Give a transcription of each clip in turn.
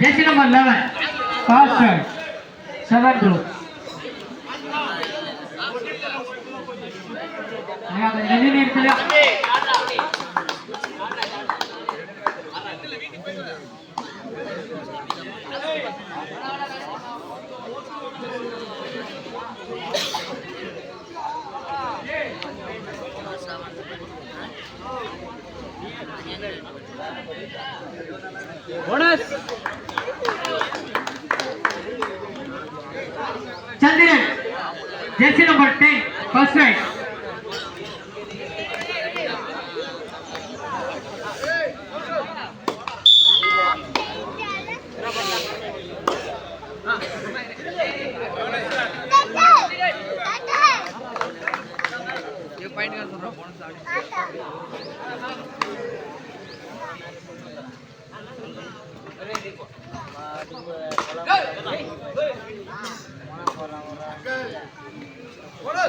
Jersey number 11, Foster, 7 group. Bonus. Chandran, jersey number 10, first right.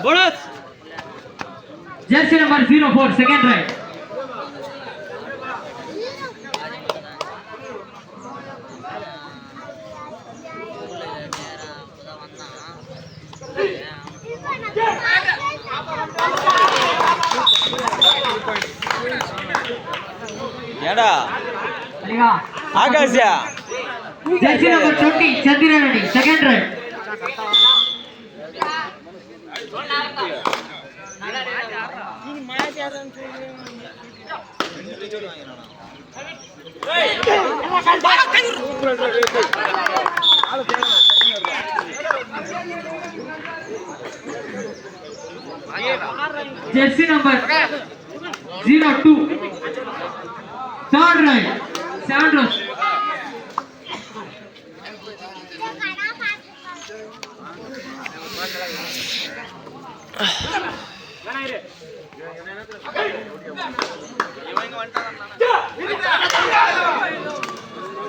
Bonus. Jersey number 04, second right. ஏடா ஆகாஷ்யா jersey number 20 Chandran Reddy second right jersey number 02 third right Sandros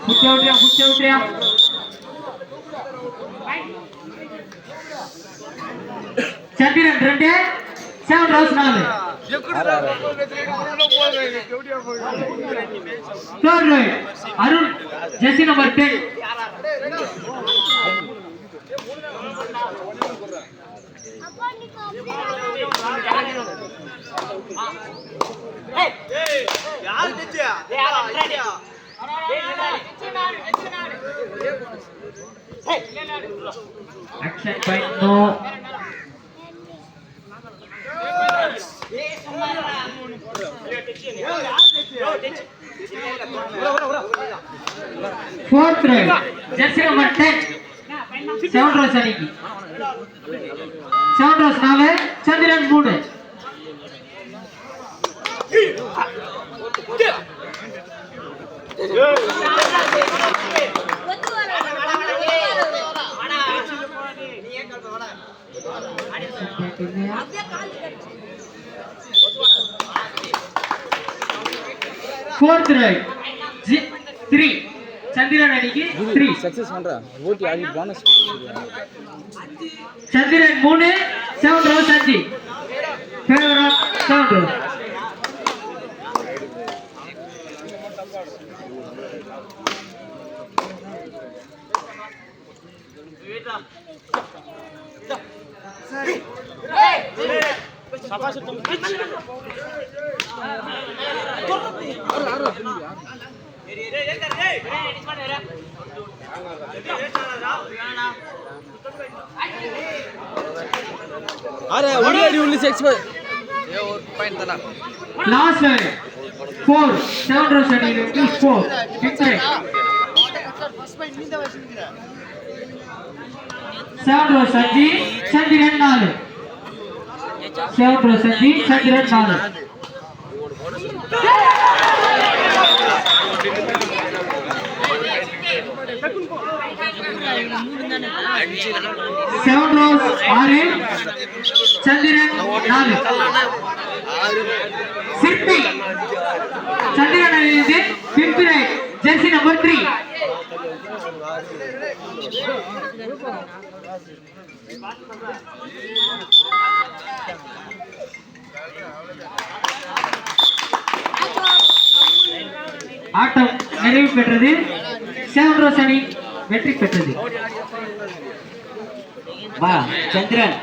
Kuchautia Chandran 2 Sandros 4 third right Arun jersey number 10 action by no fourth right jersey number 10 Sandros aniki Sandros 4 Chandran 3 fourth right 3 Chandran aniki 3 success பண்றா ஓட்டி ஆடி bonus Chandran 3 Sandros 5 favor of Sandros अरे already only 6 ये और point था last line 4 Sandros aniki 4 fifth right Sandros 5 Chandran 4 Sandros 5 Chandran 4 Sandros 6 Chandran 4 60 Chandran aniki fifth right jersey number 3 Hey! ஆட்டம் நிறைவு பெற்றது. Seven rose அணி வெற்றி பெற்றது. வா சந்திரன்